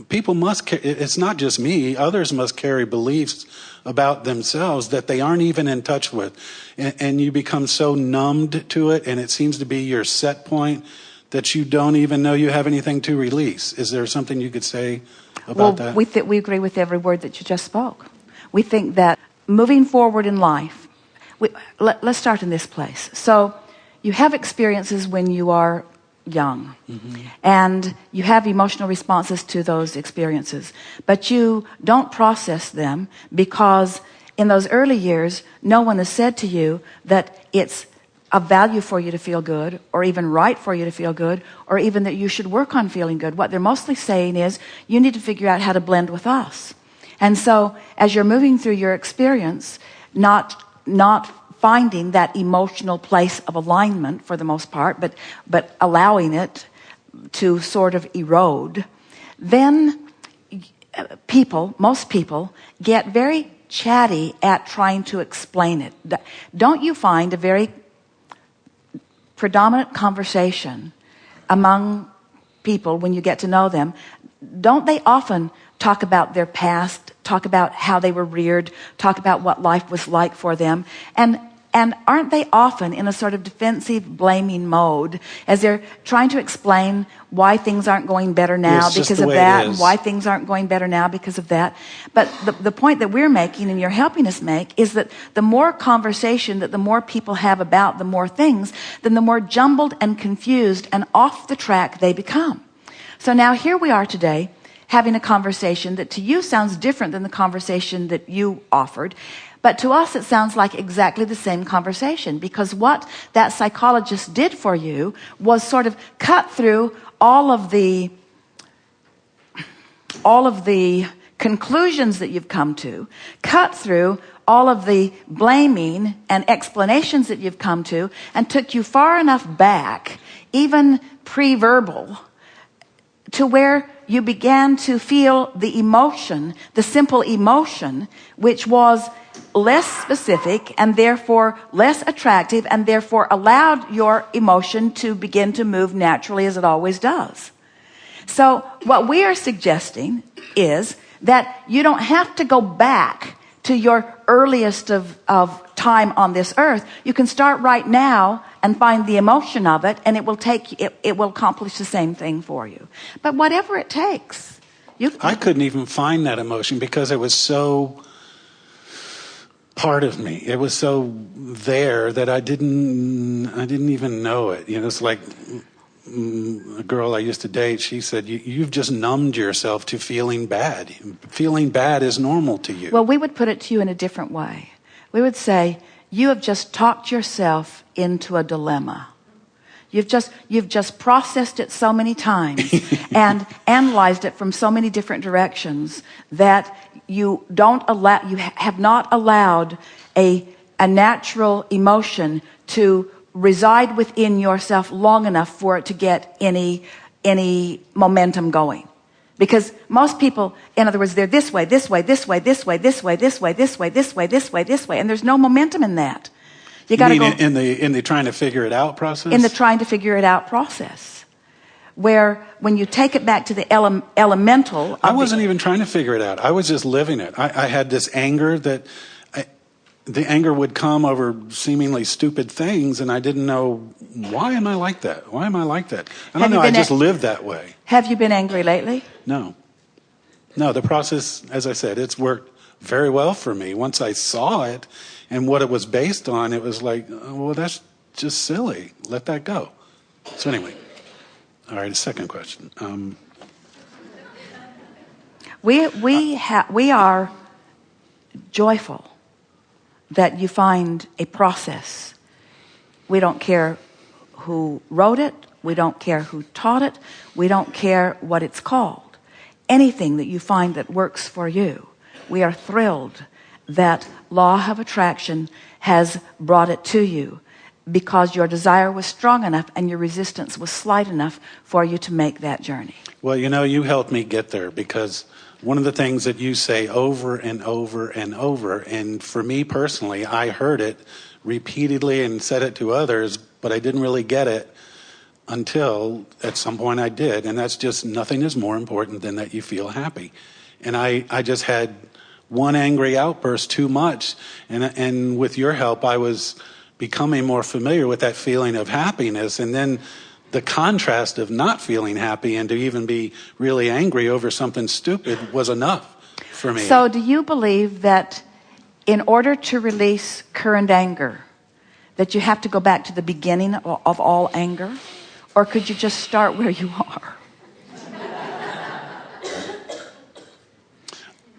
people must, it's not just me, others must carry beliefs about themselves that they aren't even in touch with. And you become so numbed to it, and it seems to be your set point that you don't even know you have anything to release. Is there something you could say about that? We agree with every word that you just spoke. We think that moving forward in life, let's start in this place. So you have experiences when you are young, and you have emotional responses to those experiences, but you don't process them because in those early years, no one has said to you that it's of value for you to feel good, or even right for you to feel good, or even that you should work on feeling good. What they're mostly saying is, you need to figure out how to blend with us. And so, as you're moving through your experience, not finding that emotional place of alignment for the most part, but allowing it to sort of erode, then most people get very chatty at trying to explain it. Don't you find a very predominant conversation among people when you get to know them? Don't they often talk about their past, talk about how they were reared, talk about what life was like for them, and aren't they often in a sort of defensive, blaming mode as they're trying to explain why things aren't going better now because of that, and why things aren't going better now because of that? But the point that we're making and you're helping us make is that the more conversation that the more people have about the more things, then the more jumbled and confused and off the track they become. So now here we are today having a conversation that to you sounds different than the conversation that you offered. But to us, it sounds like exactly the same conversation, because what that psychologist did for you was sort of cut through all of the conclusions that you've come to, cut through all of the blaming and explanations that you've come to, and took you far enough back, even pre-verbal, to where you began to feel the emotion, the simple emotion, which was less specific and therefore less attractive, and therefore allowed your emotion to begin to move naturally as it always does. So what we are suggesting is that you don't have to go back to your earliest of time on this earth. You can start right now and find the emotion of it, and it will accomplish the same thing for you. But whatever it takes. I couldn't even find that emotion because it was so part of me. It was so there that I didn't even know it. It's like a girl I used to date, she said, you've just numbed yourself to feeling bad. Feeling bad is normal to you. Well, we would put it to you in a different way. We would say, you have just talked yourself into a dilemma. You've just processed it so many times and analyzed it from so many different directions that you have not allowed a natural emotion to reside within yourself long enough for it to get any momentum going. Because most people, in other words, they're this way, this way, this way, this way, this way, this way, this way, this way, this way, this way, and there's no momentum in that. You got to go in the trying to figure it out process. In the trying to figure it out process, where when you take it back to the elemental, I wasn't even trying to figure it out. I was just living it. I had this anger that. The anger would come over seemingly stupid things, and I didn't know, why am I like that? Why am I like that? I don't know, I just lived that way. Have you been angry lately? No, the process, as I said, it's worked very well for me. Once I saw it and what it was based on, it was like, well, that's just silly. Let that go. So anyway, all right, a second question. We are joyful that you find a process. We don't care who wrote it. We don't care who taught it. We don't care what it's called. Anything that you find that works for you, we are thrilled that law of attraction has brought it to you, because your desire was strong enough and your resistance was slight enough for you to make that journey. Well, you helped me get there, because one of the things that you say over and over and over, and for me personally, I heard it repeatedly and said it to others, but I didn't really get it until at some point I did. And that's just, nothing is more important than that you feel happy. And I just had one angry outburst too much. And with your help, I was becoming more familiar with that feeling of happiness. And then the contrast of not feeling happy and to even be really angry over something stupid was enough for me. So do you believe that in order to release current anger, that you have to go back to the beginning of all anger? Or could you just start where you are?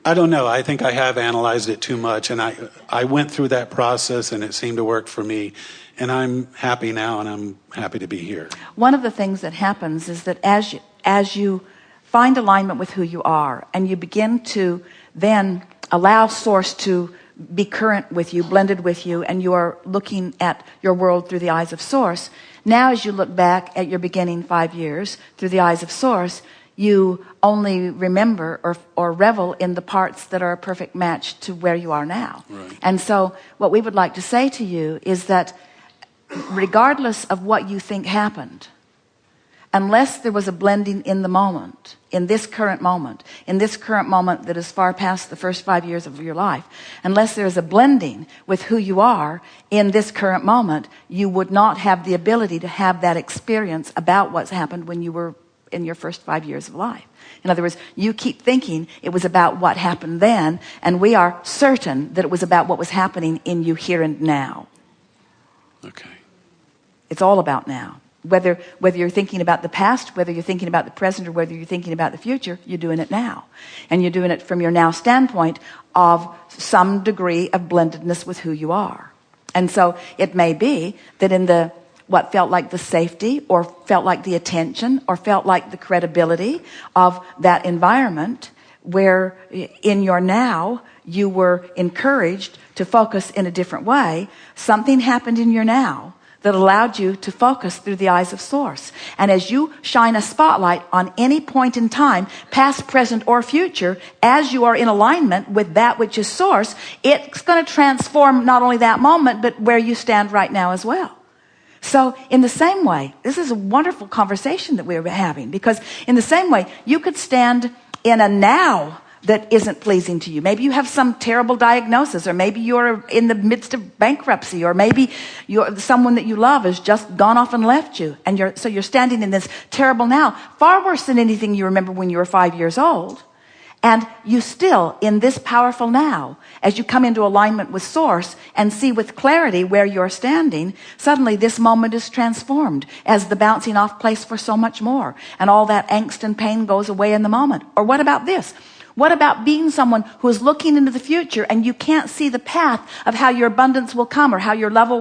I don't know. I think I have analyzed it too much, and I went through that process, and it seemed to work for me. And I'm happy now, and I'm happy to be here. One of the things that happens is that as you find alignment with who you are, and you begin to then allow Source to be current with you, blended with you, and you are looking at your world through the eyes of Source. Now as you look back at your beginning 5 years through the eyes of Source, you only remember or revel in the parts that are a perfect match to where you are now. Right. And so what we would like to say to you is that regardless of what you think happened, unless there was a blending in the moment, in this current moment that is far past the first 5 years of your life, unless there is a blending with who you are in this current moment, you would not have the ability to have that experience about what's happened when you were in your first 5 years of life. In other words, you keep thinking it was about what happened then, and we are certain that it was about what was happening in you here and now. Okay. It's all about now. Whether you're thinking about the past, whether you're thinking about the present, or whether you're thinking about the future, you're doing it now. And you're doing it from your now standpoint of some degree of blendedness with who you are. And so it may be that in the what felt like the safety, or felt like the attention, or felt like the credibility of that environment, where in your now you were encouraged to focus in a different way, something happened in your now that allowed you to focus through the eyes of Source. And as you shine a spotlight on any point in time, past, present, or future, as you are in alignment with that which is Source, it's going to transform not only that moment, but where you stand right now as well. So in the same way, this is a wonderful conversation that we're having, because in the same way, you could stand in a now that isn't pleasing to you. Maybe you have some terrible diagnosis, or maybe you're in the midst of bankruptcy, or maybe someone that you love has just gone off and left you. And you're standing in this terrible now, far worse than anything you remember when you were 5 years old. And you still, in this powerful now, as you come into alignment with Source and see with clarity where you're standing, suddenly this moment is transformed as the bouncing off place for so much more. And all that angst and pain goes away in the moment. Or what about this? What about being someone who is looking into the future and you can't see the path of how your abundance will come, or how your lover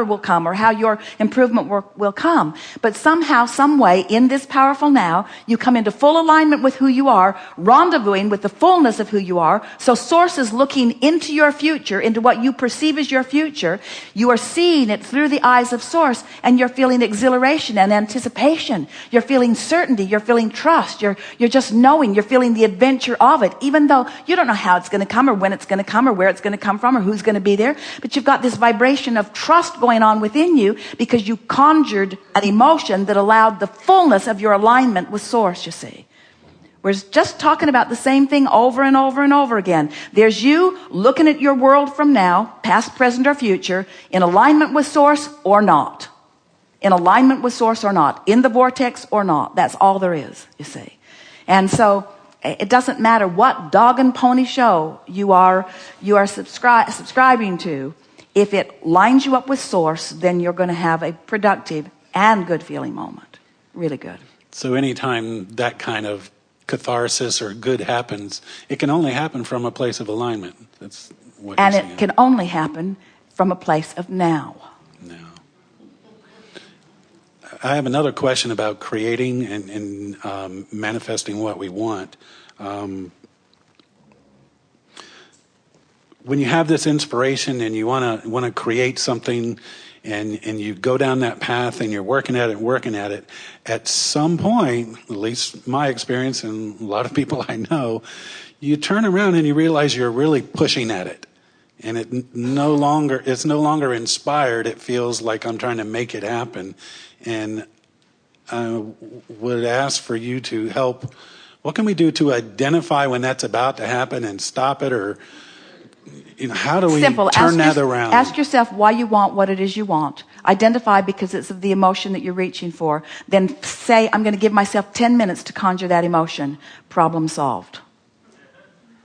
will come, or how your improvement will come? But somehow, some way, in this powerful now, you come into full alignment with who you are, rendezvousing with the fullness of who you are. So Source is looking into your future, into what you perceive as your future. You are seeing it through the eyes of Source, and you're feeling exhilaration and anticipation. You're feeling certainty. You're feeling trust. You're just knowing. You're feeling the adventure of it, even though you don't know how it's going to come, or when it's going to come, or where it's going to come from, or who's going to be there. But you've got this vibration of trust going on within you, because you conjured an emotion that allowed the fullness of your alignment with Source, you see. We're just talking about the same thing over and over and over again. There's you looking at your world from now, past, present, or future, in alignment with Source or not. In alignment with Source or not. In the vortex or not. That's all there is, you see. And so it doesn't matter what dog and pony show you are subscribing to. If it lines you up with Source, then you're going to have a productive and good feeling moment. Really good. So anytime that kind of catharsis or good happens, it can only happen from a place of alignment. That's what and you're it saying. Can only happen from a place of now. Now. I have another question about creating and manifesting what we want. When you have this inspiration and you want to create something, and you go down that path and you're working at it, at some point, at least my experience and a lot of people I know, you turn around and you realize you're really pushing at it. And it's no longer inspired. It feels like I'm trying to make it happen. And would ask for you to help. What can we do to identify when that's about to happen and stop it, or how do we turn that around? Ask yourself why you want what it is you want. Identify because it's of the emotion that you're reaching for. Then say, I'm going to give myself 10 minutes to conjure that emotion. Problem solved.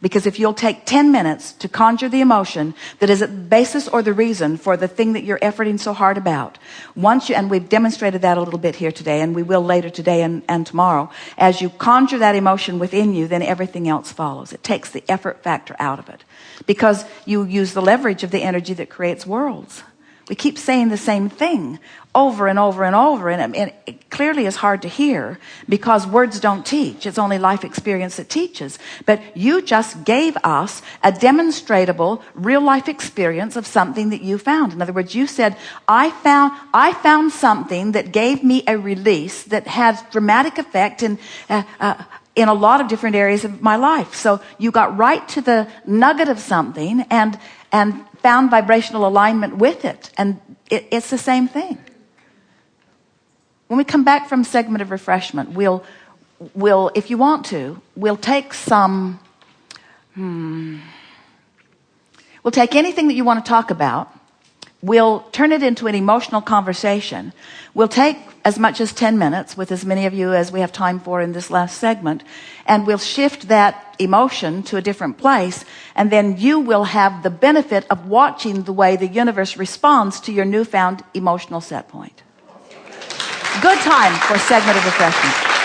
Because if you'll take 10 minutes to conjure the emotion that is at the basis or the reason for the thing that you're efforting so hard about, and we've demonstrated that a little bit here today, and we will later today and tomorrow, as you conjure that emotion within you, then everything else follows. It takes the effort factor out of it. Because you use the leverage of the energy that creates worlds. We keep saying the same thing over and over and over, and it clearly is hard to hear because words don't teach. It's only life experience that teaches. But you just gave us a demonstratable real life experience of something that you found. In other words, you said, I found something that gave me a release that has dramatic effect in a lot of different areas of my life. So you got right to the nugget of something and found vibrational alignment with it. And it's the same thing. When we come back from segment of refreshment, we'll if you want to, we'll take we'll take anything that you want to talk about. We'll turn it into an emotional conversation. We'll take as much as 10 minutes with as many of you as we have time for in this last segment, and we'll shift that emotion to a different place, and then you will have the benefit of watching the way the universe responds to your newfound emotional set point. Good time for segment of refreshment.